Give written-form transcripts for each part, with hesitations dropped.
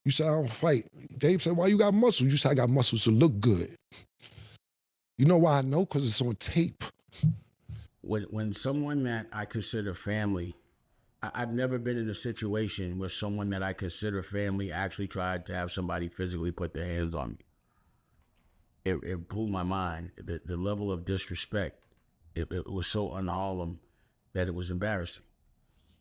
You said, I don't fight. Dave said, why you got muscles? You said, I got muscles to look good. You know why I know? Because it's on tape. When someone that I consider family, I've never been in a situation where someone that I consider family actually tried to have somebody physically put their hands on me. It blew my mind. The level of disrespect, it was so un-Harlem that it was embarrassing.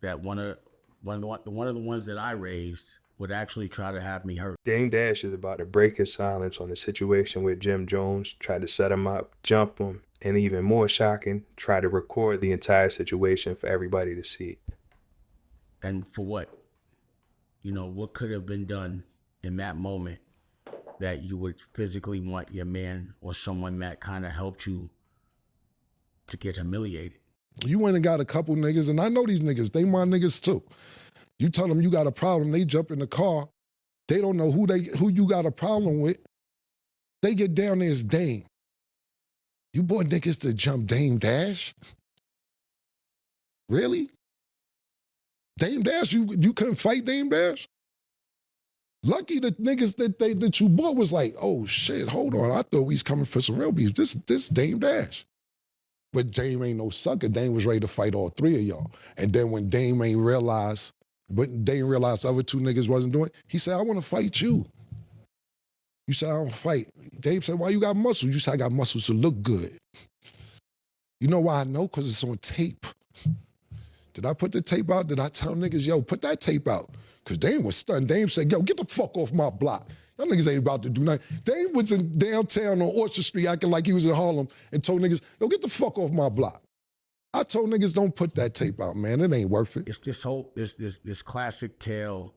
That one of the ones that I raised would actually try to have me hurt. Dame Dash is about to break his silence on the situation where Jim Jones tried to set him up, jump him, and even more shocking, try to record the entire situation for everybody to see. And for what? You know, what could have been done in that moment that you would physically want your man or someone that kind of helped you to get humiliated? You went and got a couple niggas, and I know these niggas, they my niggas too. You tell them you got a problem, they jump in the car, they don't know who you got a problem with. They get down there as Dame. You bought niggas to jump Dame Dash? Really? Dame Dash, you couldn't fight Dame Dash? Lucky the niggas that you bought was like, oh shit, hold on, I thought we was coming for some real beef. This Dame Dash. But Dame ain't no sucker. Dame was ready to fight all three of y'all. And then when Dame realized the other two niggas wasn't doing it, he said, I want to fight you. You said, I don't fight. Dave said, why you got muscles? You said, I got muscles to look good. You know why I know? Because it's on tape. Did I put the tape out? Did I tell niggas, yo, put that tape out? Because Dame was stunned. Dame said, yo, get the fuck off my block. Y'all niggas ain't about to do nothing. Dame was in downtown on Orchard Street acting like he was in Harlem and told niggas, yo, get the fuck off my block. I told niggas, don't put that tape out, man. It ain't worth it. It's this classic tale.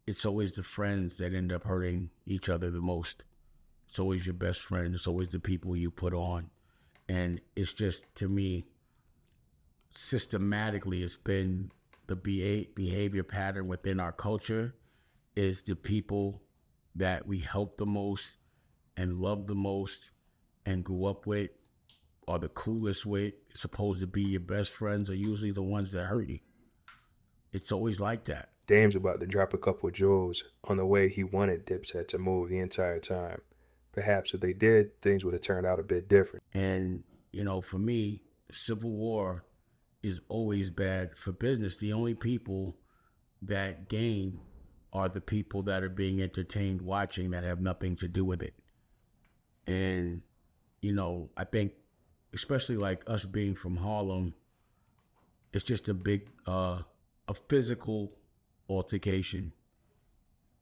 It's always the friends that end up hurting each other the most. It's always your best friend. It's always the people you put on. And it's just, to me, systematically, it's been the behavior pattern within our culture is the people that we help the most and love the most and grew up with or the coolest with, supposed to be your best friends, are usually the ones that hurt you. It's always like that. Dame's about to drop a couple of jewels on the way he wanted Dipset to move the entire time. Perhaps if they did, things would have turned out a bit different. And, you know, for me, civil war is always bad for business. The only people that gain are the people that are being entertained watching that have nothing to do with it. And, you know, I think, especially like us being from Harlem, it's just a big, a physical altercation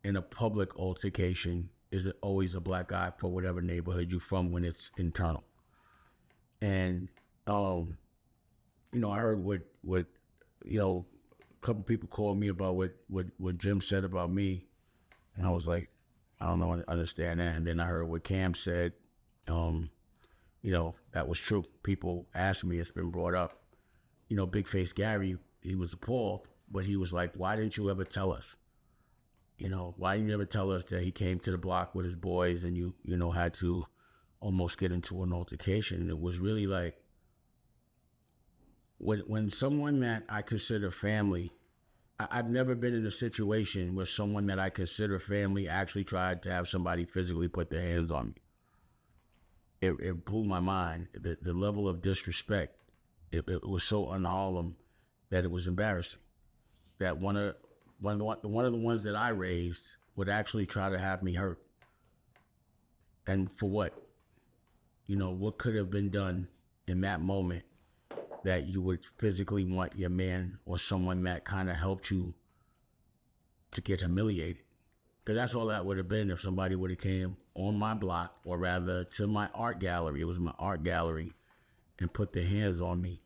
and a public altercation is always a black eye for whatever neighborhood you're from when it's internal. And, you know, I heard what you know, a couple people called me about what Jim said about me. And I was like, I don't know, understand that. And then I heard what Cam said. You know, that was true. People asked me, it's been brought up. You know, Big Face Gary, he was appalled, but he was like, why didn't you ever tell us? You know, why didn't you ever tell us that he came to the block with his boys and you know, had to almost get into an altercation? And it was really like, when someone that I consider family, I've never been in a situation where someone that I consider family actually tried to have somebody physically put their hands on me. It blew my mind. The level of disrespect, it was so un-Harlem that it was embarrassing. That one of the ones that I raised would actually try to have me hurt. And for what? You know, what could have been done in that moment that you would physically want your man or someone that kind of helped you to get humiliated? Because that's all that would have been if somebody would have came on my block, or rather to my art gallery. It was my art gallery, and put their hands on me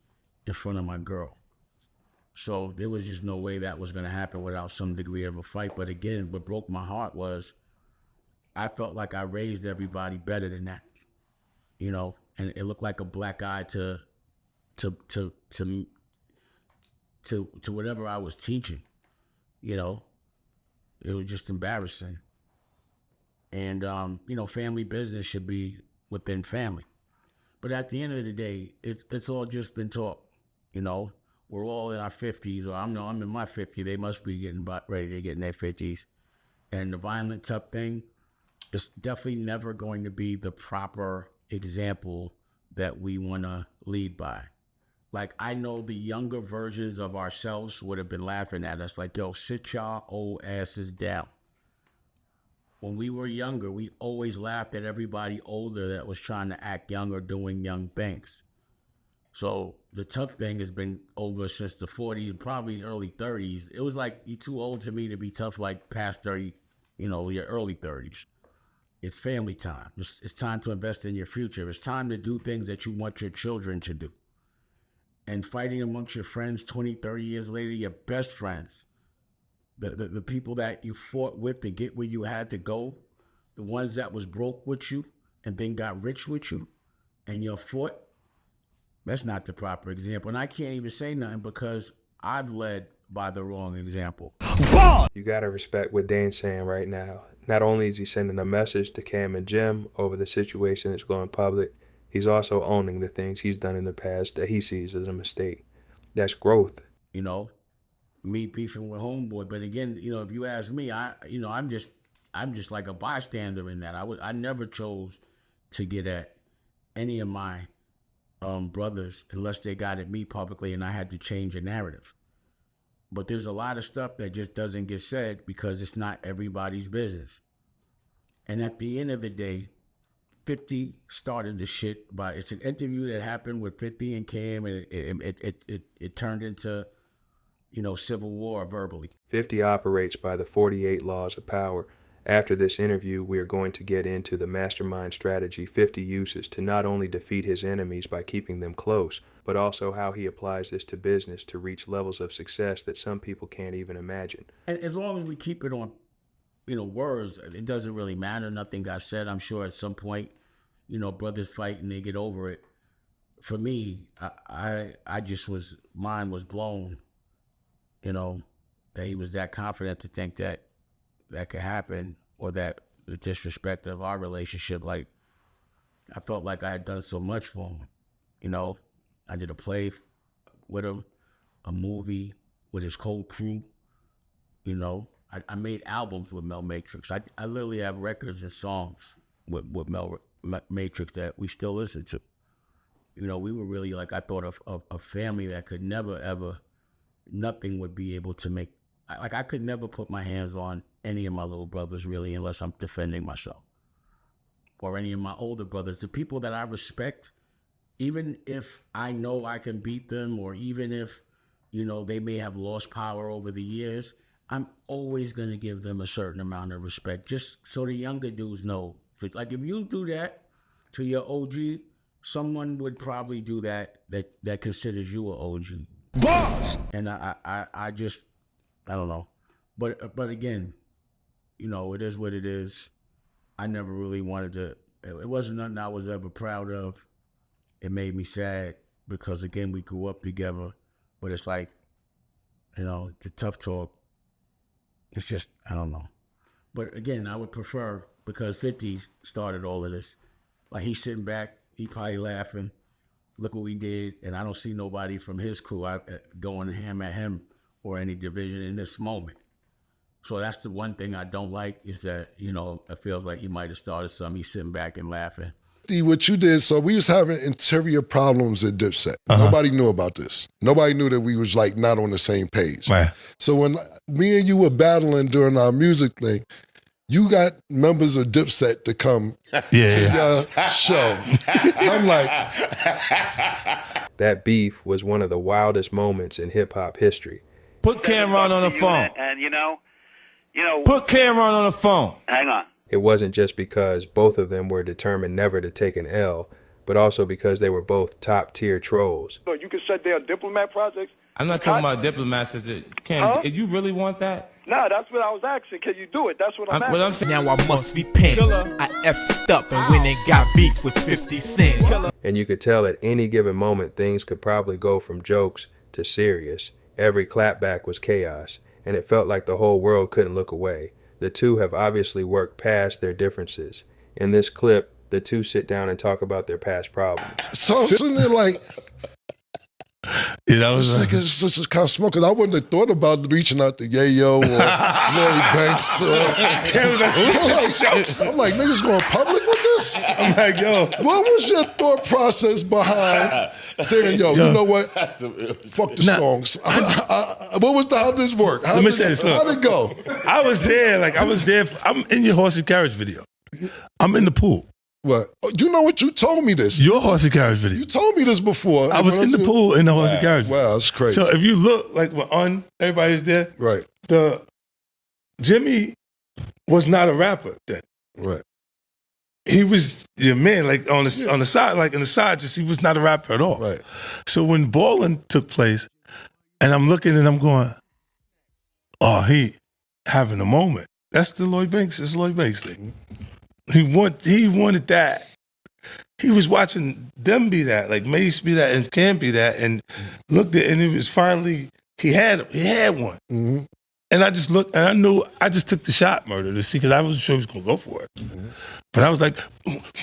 in front of my girl. So there was just no way that was going to happen without some degree of a fight. But again, what broke my heart was I felt like I raised everybody better than that, you know, and it looked like a black eye to whatever I was teaching, you know. It was just embarrassing. And, you know, family business should be within family. But at the end of the day, it's all just been talk, you know. We're all in our 50s, or I'm in my 50s. They must be getting ready to get in their 50s. And the violent tough thing is definitely never going to be the proper example that we want to lead by. Like, I know the younger versions of ourselves would have been laughing at us like, yo, sit y'all old asses down. When we were younger, we always laughed at everybody older that was trying to act young or doing young things. So the tough thing has been over since the 40s, probably early 30s. It was like, you're too old to me to be tough like past 30, your early 30s. It's family time. It's time to invest in your future. It's time to do things that you want your children to do. And fighting amongst your friends 20, 30 years later, your best friends, the people that you fought with to get where you had to go, the ones that was broke with you and then got rich with you, and you fought, that's not the proper example. And I can't even say nothing because I've led by the wrong example. You gotta respect what Dane's saying right now. Not only is he sending a message to Cam and Jim over the situation that's going public, he's also owning the things he's done in the past that he sees as a mistake. That's growth. Me beefing with homeboy, but again, if you ask me, I'm just like a bystander in that. I never chose to get at any of my brothers unless they got at me publicly and I had to change a narrative. But there's a lot of stuff that just doesn't get said because it's not everybody's business. And at the end of the day, 50 started the shit it's an interview that happened with 50 and Cam, and it turned into, civil war verbally. 50 operates by the 48 laws of power. After this interview, we are going to get into the mastermind strategy 50 uses to not only defeat his enemies by keeping them close, but also how he applies this to business to reach levels of success that some people can't even imagine. And as long as we keep it on, words, it doesn't really matter. Nothing got said. I'm sure at some point, brothers fight and they get over it. For me, I just mine was blown, that he was that confident to think that could happen, or that the disrespect of our relationship. Like, I felt like I had done so much for him. I did a play with him, a movie with his whole crew. I made albums with Mel Matrix. I literally have records and songs with Mel Matrix that we still listen to. We were really, like, I thought of a family that could never, ever, nothing would be able to make, like, I could never put my hands on any of my little brothers, really, unless I'm defending myself. Or any of my older brothers, the people that I respect, even if I know I can beat them, or even if, they may have lost power over the years, I'm always going to give them a certain amount of respect, just so the younger dudes know. Like, if you do that to your OG, someone would probably do that considers you an OG. Boss! And I just, I don't know. But again, it is what it is. I never really wanted to, it wasn't nothing I was ever proud of. It made me sad because, again, we grew up together. But it's like, the tough talk, it's just, I don't know. But again, I would prefer, because 50 started all of this. Like, he's sitting back, he probably laughing, look what we did, and I don't see nobody from his crew going ham at him or any division in this moment. So that's the one thing I don't like, is that, it feels like he might have started something. He's sitting back and laughing. What you did, so we was having interior problems at Dipset. Nobody knew about this. Nobody knew that we was, like, not on the same page. Right. So when me and you were battling during our music thing, you got members of Dipset to come to your show. I'm like... That beef was one of the wildest moments in hip-hop history. Put Camron on the phone. And Put Camron on the phone. Hang on. It wasn't just because both of them were determined never to take an L, but also because they were both top-tier trolls. So you can shut down diplomat projects? I'm not talking about diplomats. Cam, you really want that? No, that's what I was asking. Can you do it? That's what I'm asking. What I'm saying. Now I must be pinned. I effed up and when they got beef with 50 Cent. And you could tell at any given moment things could probably go from jokes to serious. Every clapback was chaos, and it felt like the whole world couldn't look away. The two have obviously worked past their differences. In this clip, the two sit down and talk about their past problems. So I'm sitting there like, Yeah, that was This nigga is just kind of smoking. I wouldn't have thought about reaching out to Yayo or Lloyd Banks. I'm like, niggas going public with this? I'm like, yo. What was your thought process behind saying, yo, you know what? Fuck the songs. How did this work? Let me say this, look. How'd it go? I was there. I'm in your horse and carriage video. I'm in the pool. What? You know what? You told me this. Your horse and carriage video. You told me this before. I was in the pool in the horse and carriage video. Wow, that's crazy. So if you look, like when everybody's there, right. Jimmy was not a rapper then. Right. He was your man, like on the side, like in the side, just he was not a rapper at all. Right. So when balling took place, and I'm looking and I'm going, oh, he having a moment. That's the Lloyd Banks. It's Lloyd Banks thing. He wanted that. He was watching them be that, like Mace be that, and Cam be that, and looked at, and it was finally he had one. Mm-hmm. And I just looked, and I knew I just took the shot, Murder, to see, because I wasn't sure he was gonna go for it. Mm-hmm. But I was like,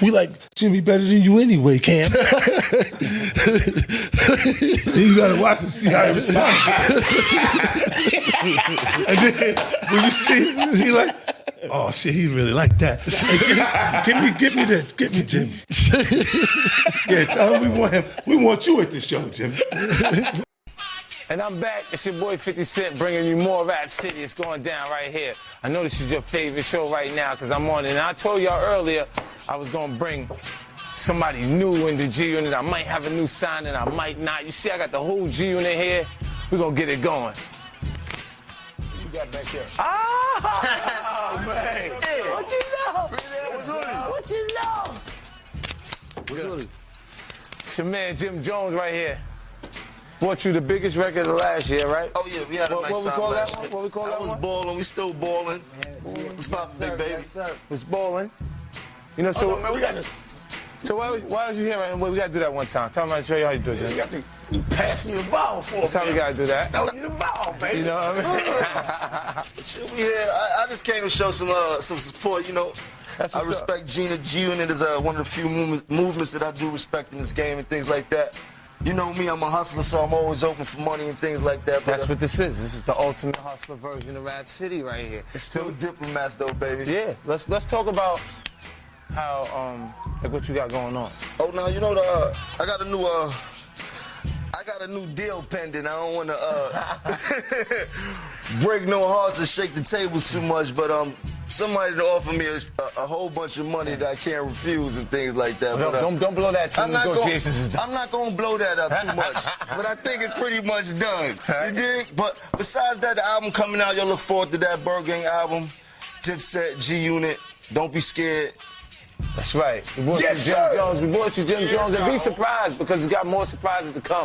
we like Jimmy better than you anyway, Cam. Then you gotta watch to see how he responds. And then when you see, he like, oh shit, he really like that. Hey, give me this, give me Jimmy. Yeah, tell him we want you at the show, Jimmy. And I'm back. It's your boy 50 Cent bringing you more Rap City. It's going down right here. I know this is your favorite show right now because I'm on it. And I told y'all earlier I was going to bring somebody new in the G-Unit. I might have a new signing, I might not. You see, I got the whole G-Unit here. We're going to get it going. What you got back here? Ah! Oh, man. Hey, what you know? What you know? What's hoodie? It's your man Jim Jones right here. Bought you the biggest record of last year, right? Oh yeah, we had a nice What we time call last that one? year. What we call that one? was balling. We still balling. What's poppin', big baby? Was balling. You know, so man, we got this. So why was you here, man? Well, we gotta do that one time. Tell me how to show you how you do it. You got to pass me the ball for That's how we gotta do that. Throw you the ball, baby. You know what I mean? Shit, we here. I just came to show some support. You know, I respect G-Unit is one of the few movements that I do respect in this game and things like that. You know me, I'm a hustler, so I'm always open for money and things like that. That's what this is. This is the ultimate hustler version of Rap City right here. It's still Diplomats, though, baby. Yeah, let's talk about how like what you got going on. Oh, now you know I got a new deal pending. I don't want to break no hearts and shake the tables too much, but somebody to offer me a whole bunch of money that I can't refuse and things like that. Well, but, don't blow that till negotiations is done. I'm not going to blow that up too much, but I think it's pretty much done. You dig? But besides that, the album coming out, you'll look forward to that Bird Gang album, Dipset, G-Unit. Don't be scared. That's right. We brought you Jim Jones. We brought you Jim Jones, and be surprised because we got more surprises to come.